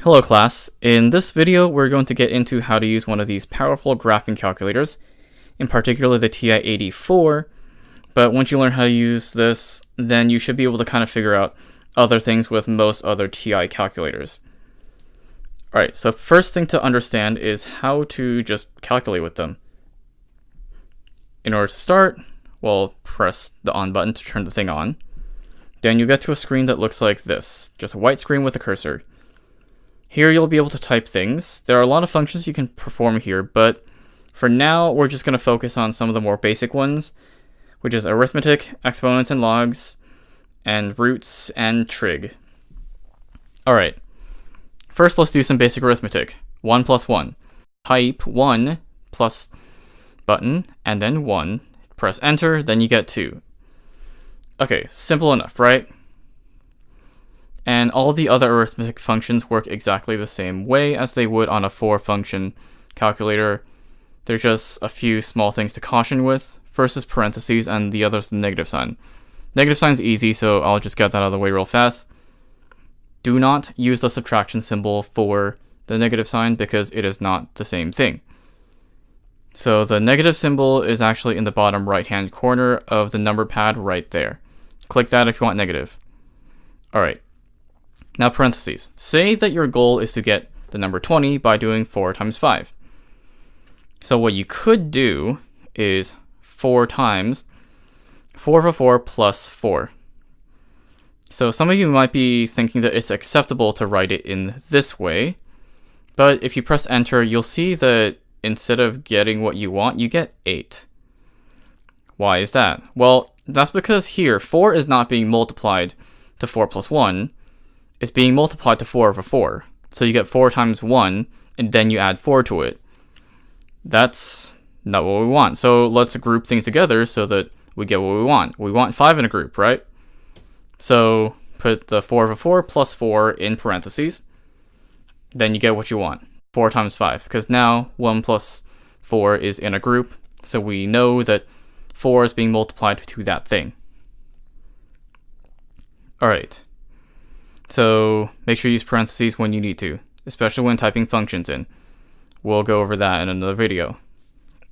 Hello class, in this video we're going to get into how to use one of these powerful graphing calculators, in particular the TI-84, but once you learn how to use this, then you should be able to kind of figure out other things with most other TI calculators. Alright, so first thing to understand is how to just calculate with them. In order to start, we'll press the on button to turn the thing on. Then you get to a screen that looks like this, just a white screen with a cursor. Here you'll be able to type things. There are a lot of functions you can perform here, but for now we're just going to focus on some of the more basic ones, which is arithmetic, exponents and logs, and roots and trig. Alright, first let's do some basic arithmetic. 1 plus 1. Type 1 plus button, and then 1. Press enter, then you get 2. Okay, simple enough, right? And all the other arithmetic functions work exactly the same way as they would on a 4-function calculator. There's just a few small things to caution with. First is parentheses, and the other is the negative sign. Negative sign's easy, so I'll just get that out of the way real fast. Do not use the subtraction symbol for the negative sign because it is not the same thing. So the negative symbol is actually in the bottom right-hand corner of the number pad right there. Click that if you want negative. Alright. Now parentheses. Say that your goal is to get the number 20 by doing 4 times 5. So what you could do is 4 times 4 over 4 plus 4. So some of you might be thinking that it's acceptable to write it in this way, but if you press enter, you'll see that instead of getting what you want, you get 8. Why is that? Well, that's because here, 4 is not being multiplied to 4 plus 1. It's being multiplied to 4 over 4. So you get 4 times 1, and then you add 4 to it. That's not what we want. So let's group things together so that we get what we want. We want 5 in a group, right? So put the 4 over 4 plus 4 in parentheses. Then you get what you want. 4 times 5. Because now 1 plus 4 is in a group. So we know that 4 is being multiplied to that thing. Alright. So make sure you use parentheses when you need to, especially when typing functions in. We'll go over that in another video.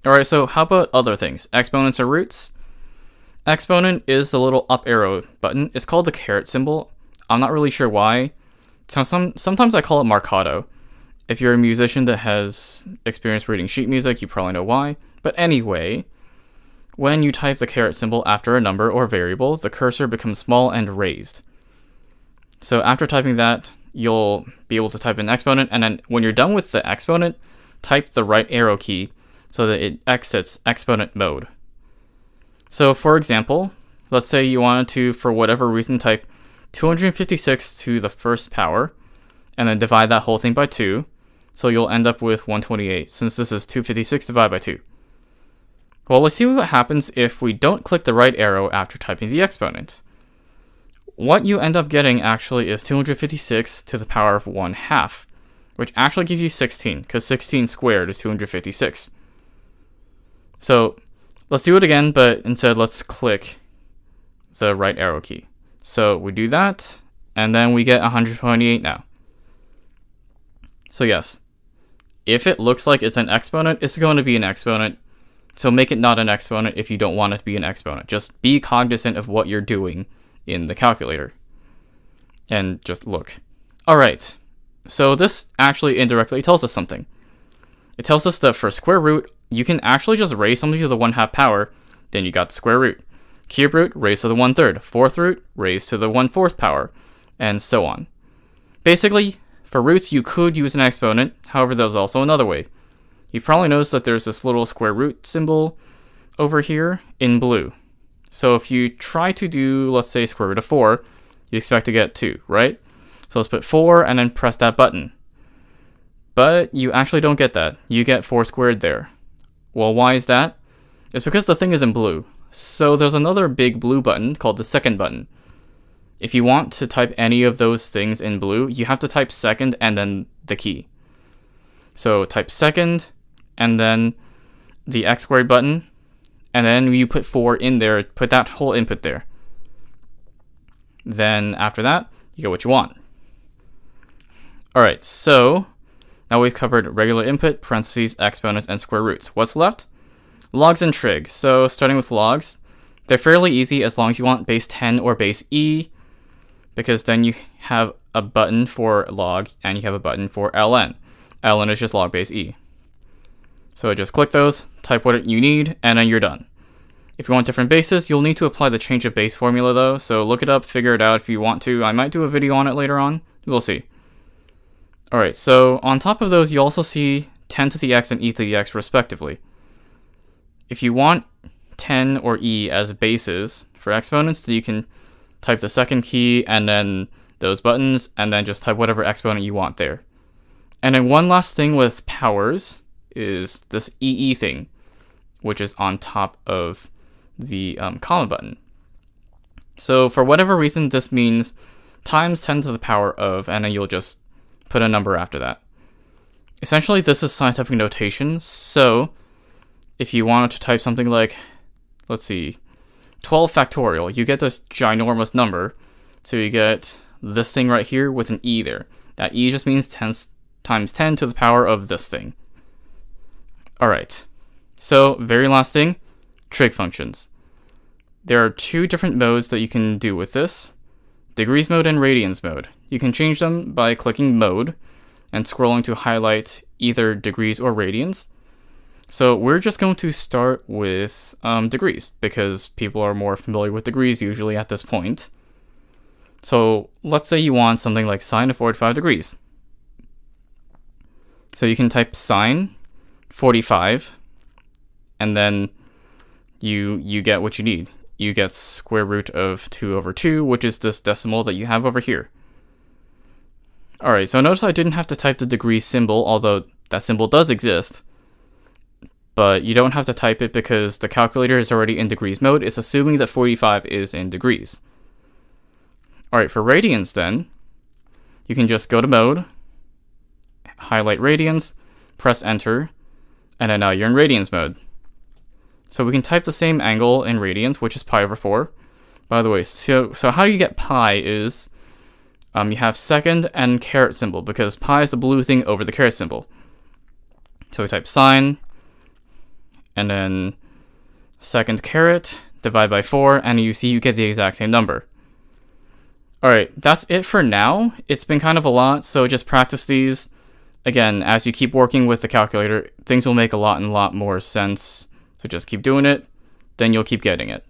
Alright, so how about other things? Exponents or roots? Exponent is the little up arrow button. It's called the caret symbol. I'm not really sure why. So sometimes I call it marcato. If you're a musician that has experience reading sheet music, you probably know why. But anyway, when you type the caret symbol after a number or variable, the cursor becomes small and raised. So after typing that, you'll be able to type an exponent, and then when you're done with the exponent, type the right arrow key so that it exits exponent mode. So for example, let's say you wanted to, for whatever reason, type 256 to the first power, and then divide that whole thing by 2, so you'll end up with 128, since this is 256 divided by 2. Well, let's see what happens if we don't click the right arrow after typing the exponent. What you end up getting actually is 256 to the power of 1/2, which actually gives you 16, because 16 squared is 256. So let's do it again, but instead let's click the right arrow key. So we do that, and then we get 128 now. So yes, if it looks like it's an exponent, it's going to be an exponent. So make it not an exponent if you don't want it to be an exponent. Just be cognizant of what you're doing in the calculator. And just look. Alright, so this actually indirectly tells us something. It tells us that for square root, you can actually just raise something to the 1/2 power, then you got the square root. Cube root, raised to the 1/3. Fourth root, raised to the 1/4 power, and so on. Basically, for roots, you could use an exponent. However, there's also another way. You probably noticed that there's this little square root symbol over here in blue. So if you try to do, let's say, square root of 4, you expect to get 2, right? So let's put 4 and then press that button. But you actually don't get that. You get 4 squared there. Well, why is that? It's because the thing is in blue. So there's another big blue button called the second button. If you want to type any of those things in blue, you have to type second and then the key. So type second and then the x squared button, and then you put 4 in there, put that whole input there. Then after that, you get what you want. Alright, so now we've covered regular input, parentheses, exponents, and square roots. What's left? Logs and trig. So starting with logs, they're fairly easy as long as you want base 10 or base E, because then you have a button for log and you have a button for ln. ln is just log base E. So just click those, type what you need, and then you're done. If you want different bases, you'll need to apply the change of base formula though, so look it up, figure it out if you want to. I might do a video on it later on. We'll see. Alright, so on top of those, you also see 10 to the x and e to the x respectively. If you want 10 or e as bases for exponents, then you can type the second key and then those buttons, and then just type whatever exponent you want there. And then one last thing with powers is this EE thing, which is on top of the comma button. So for whatever reason, this means times 10 to the power of, and then you'll just put a number after that. Essentially, this is scientific notation, so if you wanted to type something like, let's see, 12 factorial, you get this ginormous number, so you get this thing right here with an e there. That e just means 10 times 10 to the power of this thing. Alright, so very last thing, trig functions. There are two different modes that you can do with this, degrees mode and radians mode. You can change them by clicking mode and scrolling to highlight either degrees or radians. So we're just going to start with degrees because people are more familiar with degrees usually at this point. So let's say you want something like sine of 45 degrees. So you can type sine 45 and then you get what you need. You get square root of 2 over 2, which is this decimal that you have over here. Alright, so notice I didn't have to type the degree symbol, although that symbol does exist. But you don't have to type it because the calculator is already in degrees mode. It's assuming that 45 is in degrees. Alright, for radians then, you can just go to mode, highlight radians, press enter, and then now you're in radians mode. So we can type the same angle in radians, which is pi over 4. By the way, so how you get pi is you have second and caret symbol, because pi is the blue thing over the caret symbol. So we type sine, and then second caret, divide by 4, and you see you get the exact same number. Alright, that's it for now. It's been kind of a lot, so just practice these. Again, as you keep working with the calculator, things will make a lot more sense. So just keep doing it, then you'll keep getting it.